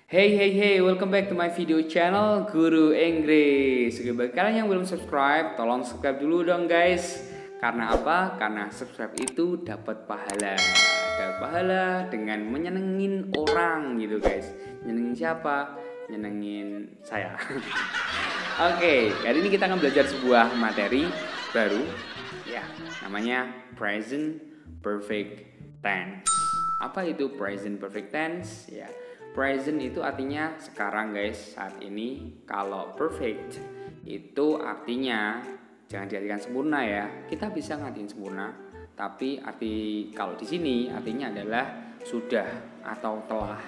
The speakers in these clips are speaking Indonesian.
Hey, welcome back to my video channel Guru Inggris. Oke, bagi kalian yang belum subscribe, tolong subscribe dulu dong guys. Karena apa? Karena subscribe itu dapat pahala. Dapat pahala dengan menyenengin orang gitu guys. Nyenengin siapa? Nyenengin saya. Oke, hari ini kita akan belajar sebuah materi baru. Ya, namanya present perfect tense. Apa itu present perfect tense? Ya, present itu artinya sekarang guys, saat ini. Kalau perfect itu artinya jangan diartikan sempurna ya. Kita bisa ngartiin sempurna, tapi arti kalau di sini artinya adalah sudah atau telah.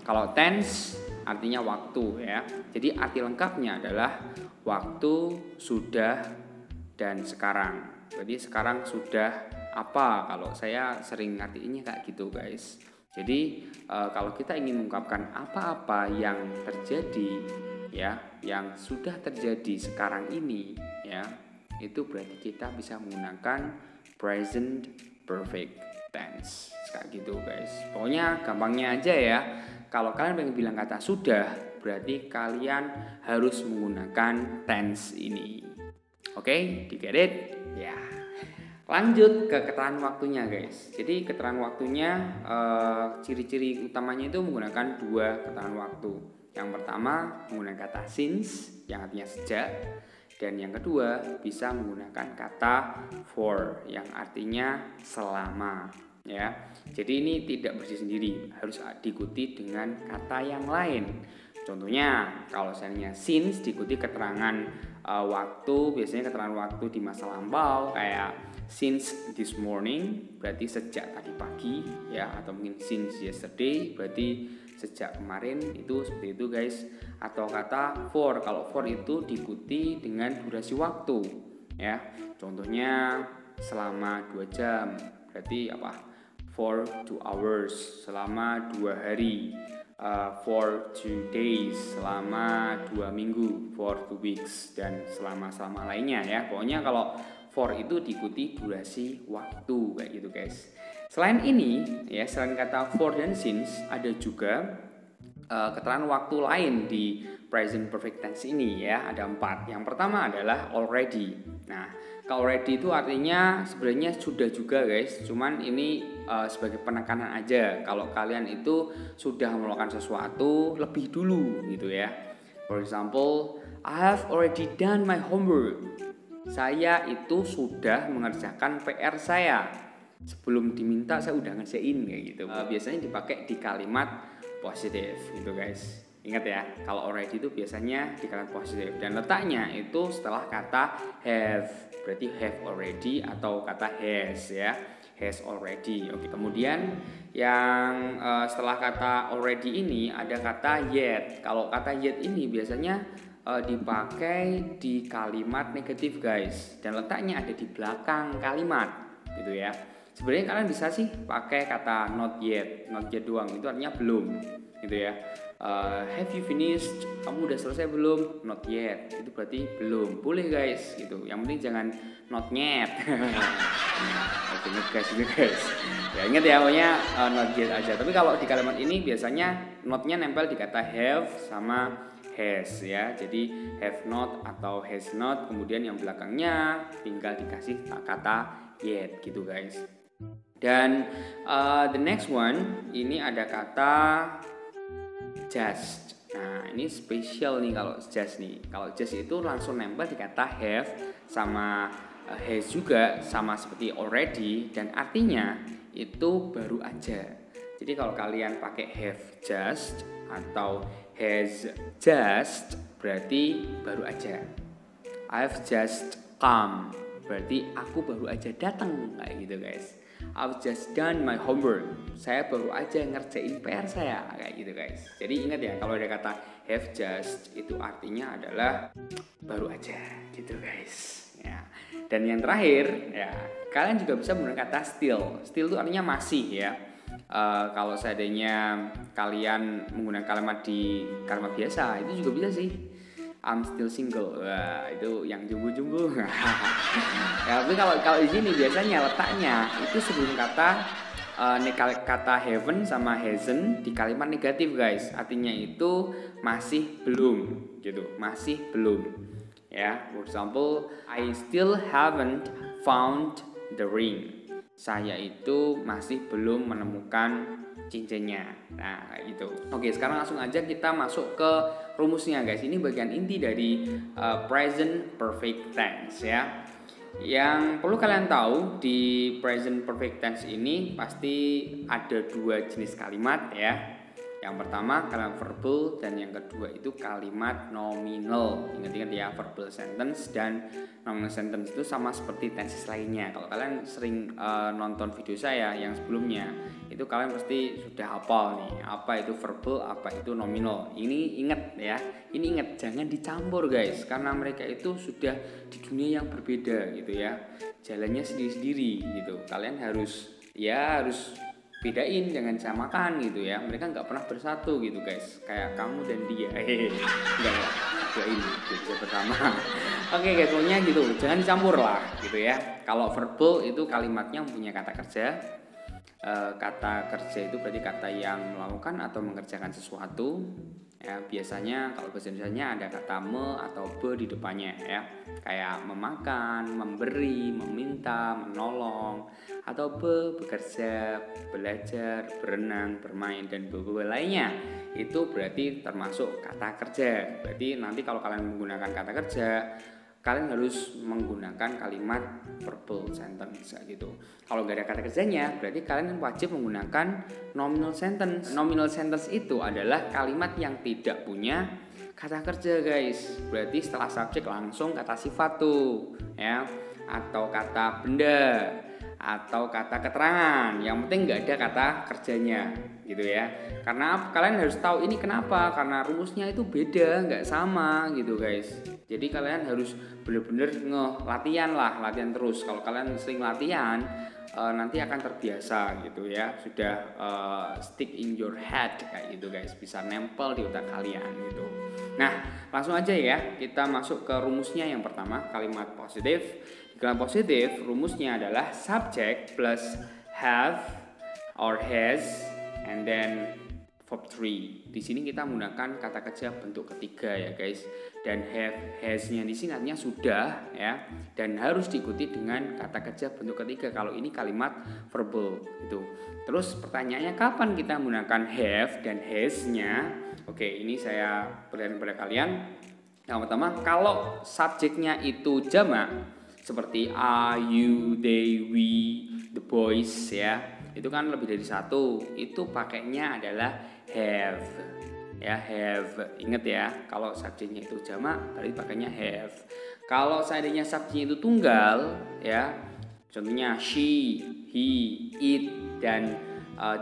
Kalau tense artinya waktu ya. Jadi arti lengkapnya adalah waktu, sudah, dan sekarang. Jadi sekarang sudah apa? Kalau saya sering ngartiinnya kayak gitu guys. Jadi kalau kita ingin mengungkapkan apa-apa yang terjadi ya, yang sudah terjadi sekarang ini ya, itu berarti kita bisa menggunakan present perfect tense kayak gitu guys. Pokoknya gampangnya aja ya. Kalau kalian pengen bilang kata sudah, berarti kalian harus menggunakan tense ini. Oke, you get it? Ya. Lanjut ke keterangan waktunya guys. Jadi keterangan waktunya ciri-ciri utamanya itu menggunakan dua keterangan waktu. Yang pertama menggunakan kata since yang artinya sejak, dan yang kedua bisa menggunakan kata for yang artinya selama ya. Jadi ini tidak bersih sendiri, harus diikuti dengan kata yang lain. Contohnya kalau misalnya since diikuti keterangan waktu, biasanya keterangan waktu di masa lampau kayak since this morning berarti sejak tadi pagi ya, atau mungkin since yesterday berarti sejak kemarin, itu seperti itu guys. Atau kata for, kalau for itu diikuti dengan durasi waktu ya. Contohnya selama 2 jam berarti apa? For 2 hours, selama 2 hari. For 2 days, selama 2 minggu, for 2 weeks, dan selama lainnya ya. Pokoknya kalau for itu diikuti durasi waktu kayak gitu guys. Selain ini ya, selain kata for dan since, ada juga keterangan waktu lain di present perfect tense ini ya. Ada 4. Yang pertama adalah already. Nah, already itu artinya sebenarnya sudah juga guys, cuman ini sebagai penekanan aja. Kalau kalian itu sudah melakukan sesuatu lebih dulu gitu ya. For example, I have already done my homework. Saya itu sudah mengerjakan PR saya. Sebelum diminta saya udah ngerjain kayak gitu. Biasanya dipakai di kalimat positif gitu guys. Ingat ya, kalau already itu biasanya di kalimat positif, dan letaknya itu setelah kata have. Berarti have already atau kata has ya. Has already. Oke, kemudian yang setelah kata already ini ada kata yet. Kalau kata yet ini biasanya dipakai di kalimat negatif guys, dan letaknya ada di belakang kalimat gitu ya. Sebenarnya kalian bisa sih pakai kata not yet doang, itu artinya belum gitu ya. Have you finished? Kamu udah selesai belum? Not yet, itu berarti belum. Boleh guys gitu. Yang penting jangan not yet. Oke guys, itu guys. Ya ingat ya, pokoknya not yet aja. Tapi kalau di kalimat ini biasanya notnya nempel di kata have sama has ya. Jadi have not atau has not, kemudian yang belakangnya tinggal dikasih kata yet gitu guys. Dan the next one ini ada kata just. Nah ini spesial nih kalau just nih. Kalau just itu langsung nempel di kata have sama has juga, sama seperti already, dan artinya itu baru aja. Jadi kalau kalian pakai have just atau has just berarti baru aja. I've just come berarti aku baru aja datang kayak gitu guys. I've just done my homework. Saya baru aja ngerjain PR saya kayak gitu guys. Jadi ingat ya, kalau ada kata have just itu artinya adalah baru aja gitu guys. Ya. Dan yang terakhir ya, kalian juga bisa menggunakan kata still. Still itu artinya masih ya. Kalau seandainya kalian menggunakan kalimat di kalimat biasa itu juga bisa sih. I'm still single. Wah, itu yang jumbo-jumbo. Ya, tapi kalau di sini biasanya letaknya itu sebelum kata kata haven't sama hasn't di kalimat negatif guys, artinya itu masih belum gitu, masih belum ya. For example, I still haven't found the ring. Saya itu masih belum menemukan cincinnya. Nah gitu. Oke, sekarang langsung aja kita masuk ke rumusnya guys. Ini bagian inti dari present perfect tense ya. Yang perlu kalian tahu di present perfect tense ini pasti ada dua jenis kalimat ya. Yang pertama kalimat verbal dan yang kedua itu kalimat nominal. Ingat-ingat ya, verbal sentence dan nominal sentence itu sama seperti tenses lainnya. Kalau kalian sering nonton video saya yang sebelumnya, itu kalian pasti sudah hafal nih apa itu verbal, apa itu nominal. Ini ingat ya, ini ingat, jangan dicampur guys, karena mereka itu sudah di dunia yang berbeda gitu ya, jalannya sendiri-sendiri gitu. Kalian harus bedain, jangan samakan gitu ya. Mereka nggak pernah bersatu gitu guys, kayak kamu dan dia. Enggak ini gitu bersama. Oke guys, pokoknya gitu, jangan dicampur lah gitu ya. Kalau verbal itu kalimatnya punya kata kerja. Kata kerja itu berarti kata yang melakukan atau mengerjakan sesuatu ya. Biasanya kalau bahasa Indonesianya ada kata me atau be di depannya ya, kayak memakan, memberi, meminta, menolong, atau bekerja, belajar, berenang, bermain, dan beberapa lainnya. Itu berarti termasuk kata kerja. Berarti nanti kalau kalian menggunakan kata kerja, kalian harus menggunakan kalimat verbal sentence gitu. Kalau nggak ada kata kerjanya, berarti kalian wajib menggunakan nominal sentence. Nominal sentence itu adalah kalimat yang tidak punya kata kerja guys. Berarti setelah subjek langsung kata sifat tuh ya, atau kata benda, atau kata keterangan. Yang penting nggak ada kata kerjanya gitu ya. Karena kalian harus tahu ini kenapa, karena rumusnya itu beda, nggak sama gitu guys. Jadi kalian harus bener-bener latihan terus. Kalau kalian sering latihan, nanti akan terbiasa gitu ya. Sudah stick in your head kayak gitu guys, bisa nempel di otak kalian gitu. Nah langsung aja ya, kita masuk ke rumusnya. Yang pertama kalimat positif. Di kalimat positif rumusnya adalah subject plus have or has and then verb 3. Di sini kita menggunakan kata kerja bentuk ketiga ya guys. Dan have, has-nya di sini artinya sudah ya, dan harus diikuti dengan kata kerja bentuk ketiga kalau ini kalimat verbal gitu. Terus pertanyaannya kapan kita menggunakan have dan has-nya? Oke, ini saya perlihatkan kepada kalian. Yang pertama, kalau subjeknya itu jamak seperti I, you, they, we, the boys ya, itu kan lebih dari satu, itu pakainya adalah have ya, have. Ingat ya, kalau subjeknya itu jamak berarti pakainya have. Kalau seandainya subjeknya itu tunggal ya, contohnya she, he, it, dan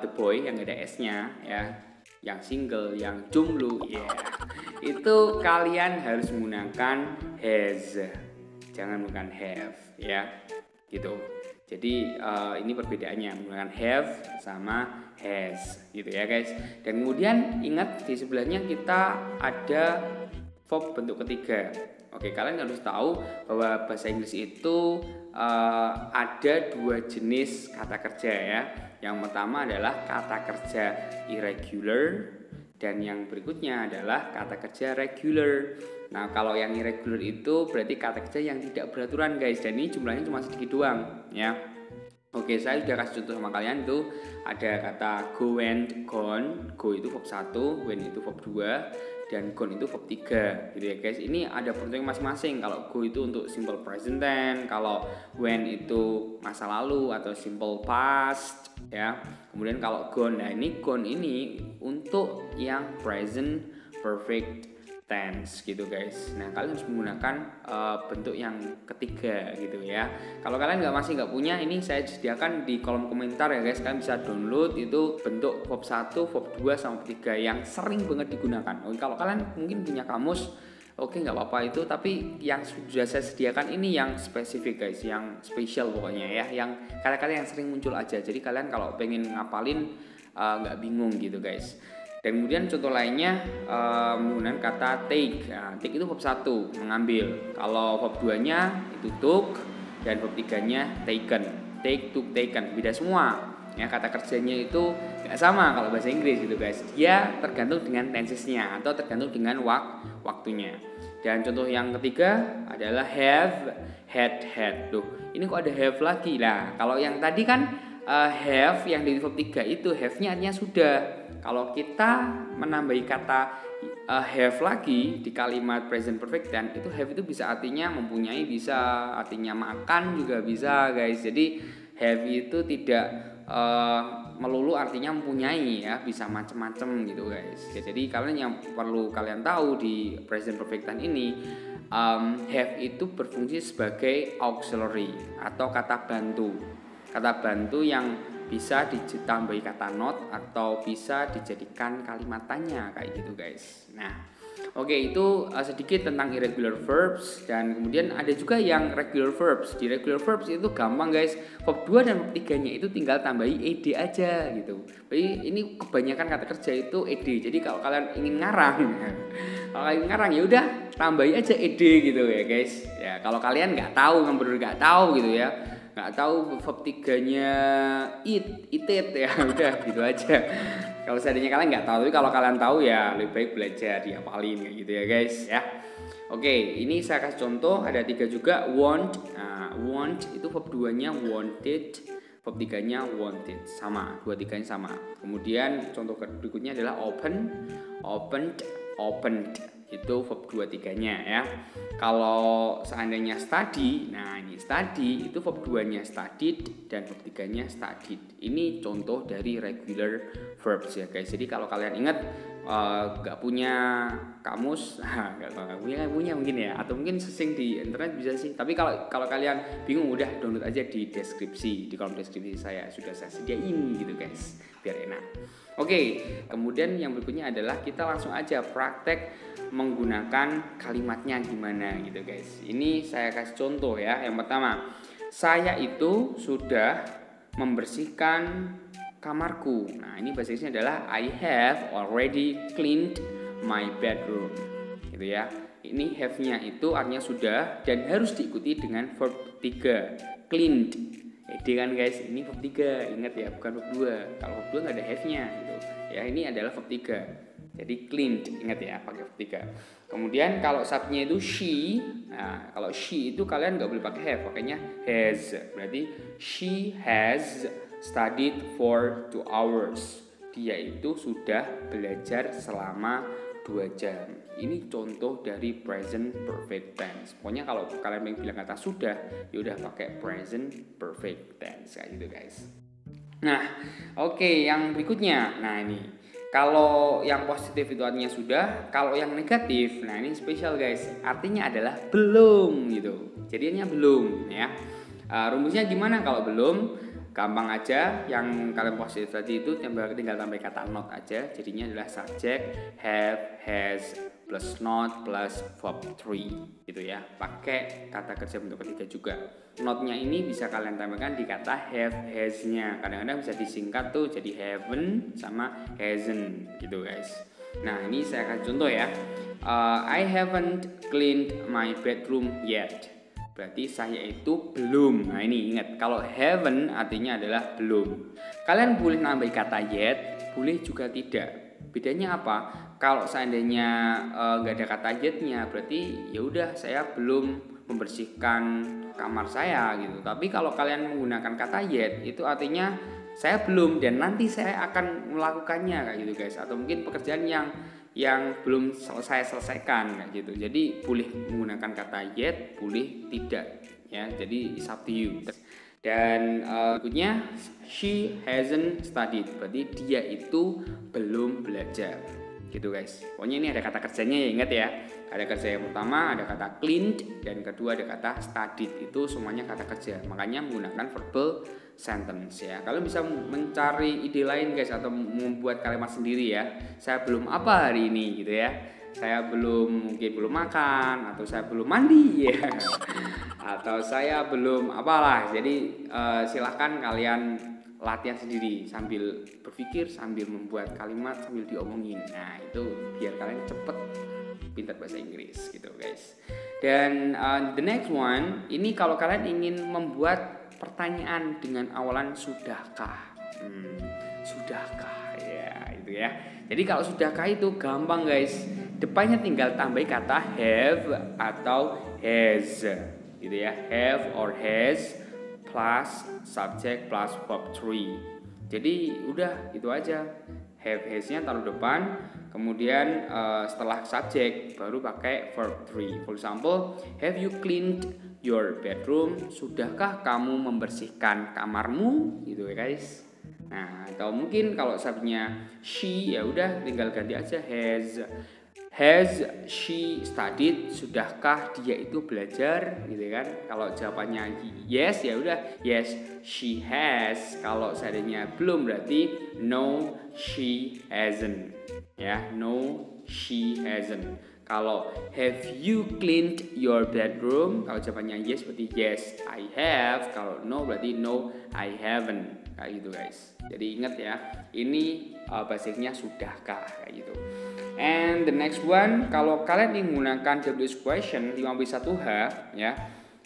the boy yang ada s-nya ya, yang single, yang jomblo ya, itu kalian harus menggunakan has, jangan menggunakan have ya gitu. Jadi ini perbedaannya menggunakan have sama has gitu ya guys. Dan kemudian ingat di sebelahnya kita ada verb bentuk ketiga. Oke, kalian harus tahu bahwa bahasa Inggris itu ada dua jenis kata kerja ya. Yang pertama adalah kata kerja irregular dan yang berikutnya adalah kata kerja regular. Nah, kalau yang irregular itu berarti kata kerja yang tidak beraturan guys, dan ini jumlahnya cuma sedikit doang ya. Oke, saya sudah kasih contoh sama kalian tuh, ada kata go and gone. Go itu verb 1, when itu verb 2, dan gone itu verb 3 gitu ya guys. Ini ada bentuknya masing-masing. Kalau go itu untuk simple present tense, kalau when itu masa lalu atau simple past ya. Kemudian kalau gone, nah ini gone ini untuk yang present perfect tense gitu guys. Nah kalian harus menggunakan bentuk yang ketiga gitu ya. Kalau kalian masih nggak punya, ini saya sediakan di kolom komentar ya guys. Kalian bisa download itu bentuk verb 1, verb 2 sama verb 3 yang sering banget digunakan. Oke, kalau kalian mungkin punya kamus, oke nggak apa-apa itu. Tapi yang sudah saya sediakan ini yang spesifik guys, yang spesial pokoknya ya, yang kata-kata yang sering muncul aja. Jadi kalian kalau pengen ngapalin nggak bingung gitu guys. Dan kemudian contoh lainnya menggunakan kata take. Nah, take itu verb 1, mengambil. Kalau verb 2-nya itu took, dan verb 3-nya taken. Take, took, taken, beda semua. Ya, kata kerjanya itu nggak sama kalau bahasa Inggris gitu guys. Dia tergantung dengan tensesnya atau tergantung dengan waktunya. Dan contoh yang ketiga adalah have, had. Tuh, ini kok ada have lagi lah. Kalau yang tadi kan have yang di verb 3 itu have-nya artinya sudah. Kalau kita menambahi kata have lagi di kalimat present perfect tense, itu have itu bisa artinya mempunyai, bisa artinya makan juga bisa guys. Jadi have itu tidak melulu artinya mempunyai ya, bisa macam-macam gitu guys. Jadi kalian yang perlu kalian tahu di present perfect tense ini, have itu berfungsi sebagai auxiliary atau kata bantu yang bisa ditambahi kata not atau bisa dijadikan kalimat tanya kayak gitu guys. Nah, oke, itu sedikit tentang irregular verbs. Dan kemudian ada juga yang regular verbs. Di regular verbs itu gampang guys, verb 2 dan verb 3 nya itu tinggal tambahi ed aja gitu. Jadi ini kebanyakan kata kerja itu ed. Jadi kalau kalian ingin ngarang ya udah tambahi aja ed gitu ya guys. Ya, kalau kalian nggak tahu, yang benar nggak tahu gitu ya, nggak tahu verb 3-nya it ya udah gitu aja. Kalau seandainya kalian nggak tahu, tapi kalau kalian tahu ya lebih baik belajar diapalin kayak gitu ya guys ya. Oke, ini saya kasih contoh, ada 3 juga. Want, want itu verb 2-nya wanted, verb 3-nya wanted, sama, 2-3-nya sama. Kemudian contoh berikutnya adalah opened, itu verb 2-3-nya ya. Kalau seandainya study, nah ini study itu verb 2-nya studied dan verb 3-nya studied. Ini contoh dari regular verbs ya guys. Jadi kalau kalian ingat gak punya kamus, gak punya mungkin ya, atau mungkin searching di internet bisa sih. Tapi kalau kalian bingung, udah download aja di deskripsi, di kolom deskripsi saya sudah saya sediain gitu guys, biar enak. Oke, kemudian yang berikutnya adalah kita langsung aja praktek menggunakan kalimatnya gimana gitu guys. Ini saya kasih contoh ya. Yang pertama, saya itu sudah membersihkan kamarku. Nah, ini bahasa Inggrisnya adalah I have already cleaned my bedroom. Gitu ya. Ini have-nya itu artinya sudah dan harus diikuti dengan verb 3, cleaned. Kan guys, ini verb 3, ingat ya, bukan verb 2. Kalau verb 2 nggak ada have-nya gitu. Ya, ini adalah verb 3. Jadi cleaned, ingat ya, pakai verb 3. Kemudian kalau subnya itu she. Nah, kalau she itu kalian nggak boleh pakai have, pakainya has. Berarti she has studied for 2 hours. Dia itu sudah belajar selama 2 jam. Ini contoh dari present perfect tense. Pokoknya kalau kalian pengen bilang kata sudah, ya udah pakai present perfect tense kayak gitu guys. Nah, oke, yang berikutnya. Nah, ini kalau yang positif itu artinya sudah, kalau yang negatif, nah ini spesial guys, artinya adalah belum gitu. Jadinya belum ya. Rumusnya gimana kalau belum? Gampang aja, yang kalian positif tadi itu tinggal tambah kata not aja. Jadinya adalah subject, have, has, plus not, plus verb 3 gitu ya. Pakai kata kerja bentuk ketiga juga. Not-nya ini bisa kalian tambahkan di kata have, has-nya. Kadang-kadang bisa disingkat tuh jadi haven't sama hasn't gitu guys. Nah, ini saya kasih contoh ya. I haven't cleaned my bedroom yet. Berarti saya itu belum. Nah, ini ingat, kalau haven't artinya adalah belum. Kalian boleh nambahin kata yet, boleh juga tidak. Bedanya apa? Kalau seandainya nggak ada kata yet-nya, berarti ya udah saya belum membersihkan kamar saya gitu. Tapi kalau kalian menggunakan kata yet, itu artinya saya belum dan nanti saya akan melakukannya kayak gitu guys. Atau mungkin pekerjaan yang belum selesaikan kayak gitu. Jadi boleh menggunakan kata yet, boleh tidak ya. Jadi it's up to you. Dan berikutnya she hasn't studied, berarti dia itu belum belajar gitu guys. Pokoknya ini ada kata kerjanya ya, ingat ya. Ada kerja yang pertama, ada kata cleaned, dan kedua ada kata studied. Itu semuanya kata kerja, makanya menggunakan verbal sentence ya. Kalian bisa mencari ide lain guys, atau membuat kalimat sendiri ya. Saya belum apa hari ini gitu ya. Saya mungkin belum makan, atau saya belum mandi ya. Atau saya belum apalah. Jadi silahkan kalian latihan sendiri sambil berpikir, sambil membuat kalimat, sambil diomongin. Nah, itu biar kalian cepet pintar bahasa Inggris gitu guys. Dan the next one, ini kalau kalian ingin membuat pertanyaan dengan awalan sudahkah. Sudahkah ya itu ya. Jadi kalau sudahkah itu gampang guys. Depannya tinggal tambahin kata have atau has gitu ya. Have or has plus subject plus verb 3. Jadi udah itu aja. Have has-nya taruh depan, kemudian setelah subject baru pakai verb 3. For example, have you cleaned your bedroom? Sudahkah kamu membersihkan kamarmu? Gitu ya guys. Nah, atau mungkin kalau subjeknya she ya udah tinggal ganti aja has. Has she studied? Sudahkah dia itu belajar gitu kan? Kalau jawabannya yes ya udah yes she has. Kalau seandainya belum berarti no she hasn't. Ya, no she hasn't. Kalau have you cleaned your bedroom? Kalau jawabannya yes berarti yes I have. Kalau no berarti no I haven't. Kayak gitu guys. Jadi ingat ya, ini basicnya sudahkah kayak gitu. And the next one, kalau kalian ingin menggunakan WH question 5B1H ya,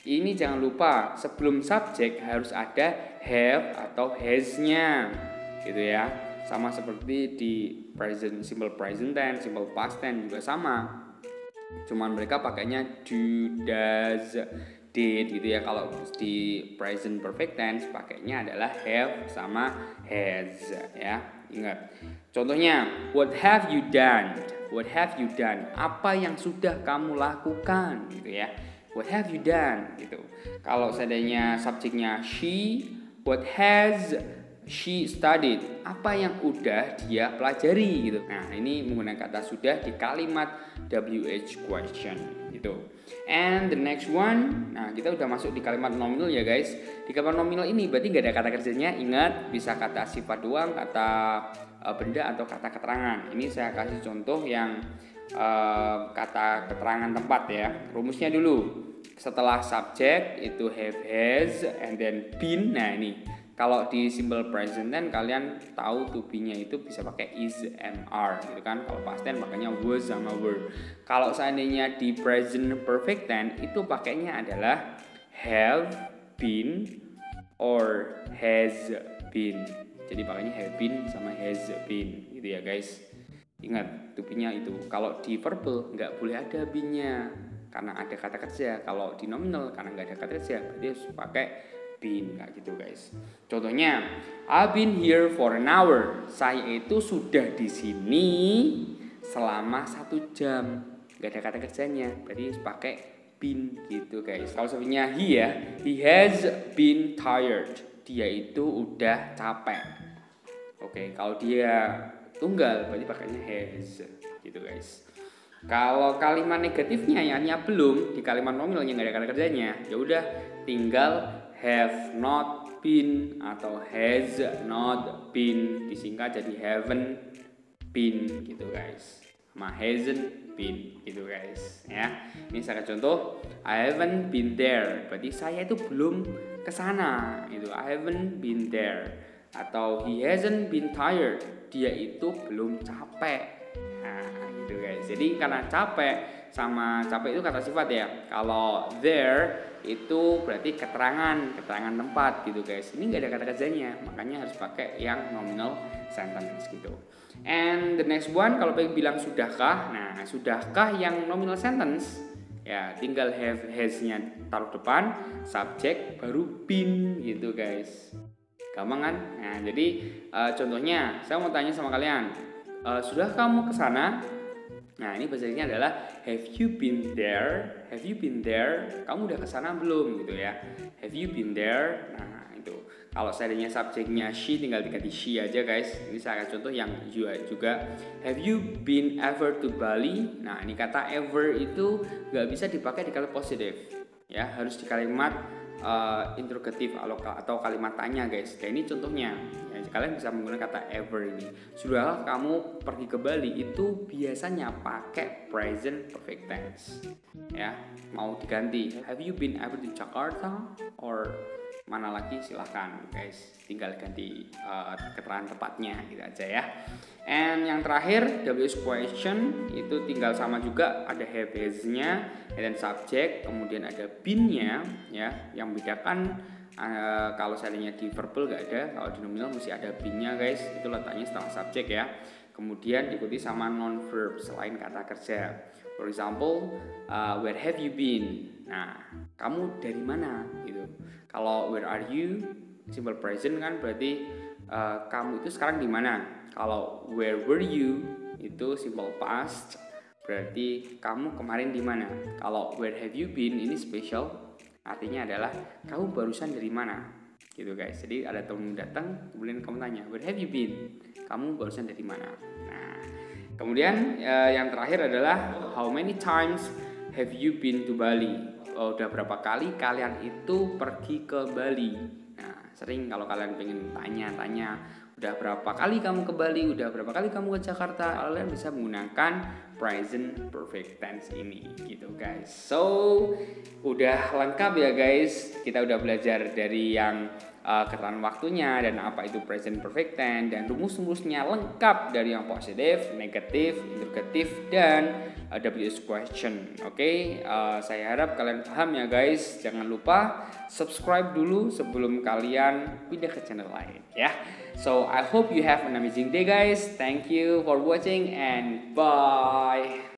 ini jangan lupa sebelum subjek harus ada have atau has-nya gitu ya. Sama seperti di present, simple present tense, simple past tense juga sama. Cuman mereka pakainya do, does, did gitu ya. Kalau di present perfect tense pakainya adalah have sama has ya. Ingat. Contohnya, what have you done? What have you done? Apa yang sudah kamu lakukan gitu ya. What have you done gitu. Kalau seandainya subjeknya she, what has she studied? Apa yang udah dia pelajari gitu. Nah, ini menggunakan kata sudah di kalimat WH question gitu. And the next one, nah kita udah masuk di kalimat nominal ya guys. Di kalimat nominal ini berarti nggak ada kata kerjanya. Ingat, bisa kata sifat doang, kata benda atau kata keterangan. Ini saya kasih contoh yang kata keterangan tempat ya. Rumusnya dulu. Setelah subject itu have, has, and then been. Nah ini kalau di simple present tense kalian tahu to be-nya itu bisa pakai is, am, are gitu kan. Kalau past tense makanya was sama were. Kalau seandainya di present perfect tense itu pakainya adalah have been or has been. Jadi pakainya have been sama has been gitu ya guys. Ingat to be-nya itu. Kalau di verbal nggak boleh ada been-nya karena ada kata kerja. Kalau di nominal karena nggak ada kata kerja berarti harus pakai been kayak gitu guys. Contohnya, I've been here for an hour. Saya itu sudah di sini selama 1 jam. Gak ada kata kerjanya, berarti harus pakai been gitu guys. Kalau sebenarnya he ya, he has been tired. Dia itu udah capek. Oke, kalau dia tunggal berarti pakainya has gitu guys. Kalau kalimat negatifnya yang artinya belum, di kalimat nominalnya nggak ada kata kerjanya, ya udah tinggal have not been atau has not been, disingkat jadi haven't been gitu guys, sama hasn't been gitu guys ya. Ini saya contoh, I haven't been there, berarti saya itu belum kesana gitu. I haven't been there. Atau he hasn't been tired, dia itu belum capek. Nah gitu guys. Jadi karena capek sama capek itu kata sifat ya. Kalau there itu berarti keterangan tempat gitu guys. Ini nggak ada kata kerjanya, makanya harus pakai yang nominal sentence gitu. And the next one, kalau pengen bilang sudahkah, nah sudahkah yang nominal sentence ya tinggal have, has-nya taruh depan, subject baru been gitu guys. Gampang kan? Nah jadi contohnya saya mau tanya sama kalian, sudah kamu kesana? Nah ini bahasanya adalah have you been there? Have you been there? Kamu udah kesana belum gitu ya? Have you been there? Nah itu kalau seandainya subjeknya she tinggal diganti she aja guys. Ini saya akan contoh yang juga have you been ever to Bali? Nah ini kata ever itu nggak bisa dipakai di kalimat positif ya, harus di kalimat interrogatif atau kalimat tanya guys. Nah ini contohnya ya, kalian bisa menggunakan kata ever ini. Sudahkah kamu pergi ke Bali? Itu biasanya pakai present perfect tense ya. Mau diganti have you been ever to Jakarta or mana lagi silahkan guys, tinggal ganti keterangan tepatnya gitu aja ya. And yang terakhir WH question itu tinggal sama juga, ada have has-nya dan subject, kemudian ada been-nya ya. Yang membedakan Kalau seandainya di verbal nggak ada, kalau di nominal mesti ada been-nya guys, itu letaknya setelah subjek ya. Kemudian diikuti sama non verb selain kata kerja. For example, where have you been? Nah, kamu dari mana gitu. Kalau where are you, simple present kan berarti kamu itu sekarang di mana. Kalau where were you itu simple past, berarti kamu kemarin di mana. Kalau where have you been ini special, artinya adalah kamu barusan dari mana gitu guys. Jadi ada teman datang kemudian kamu tanya where have you been, kamu barusan dari mana. Nah kemudian yang terakhir adalah how many times have you been to Bali. Udah berapa kali kalian itu pergi ke Bali. Nah sering kalau kalian pengen tanya-tanya udah berapa kali kamu ke Bali, udah berapa kali kamu ke Jakarta, kalian bisa menggunakan present perfect tense ini gitu guys. So udah lengkap ya guys, kita udah belajar dari yang ketentuan waktunya dan apa itu present perfect tense, dan rumus-rumusnya lengkap dari yang positif, negatif, interrogatif, dan WH question. Oke, saya harap kalian paham ya guys. Jangan lupa subscribe dulu sebelum kalian pindah ke channel lain ya. So I hope you have an amazing day guys. Thank you for watching and bye.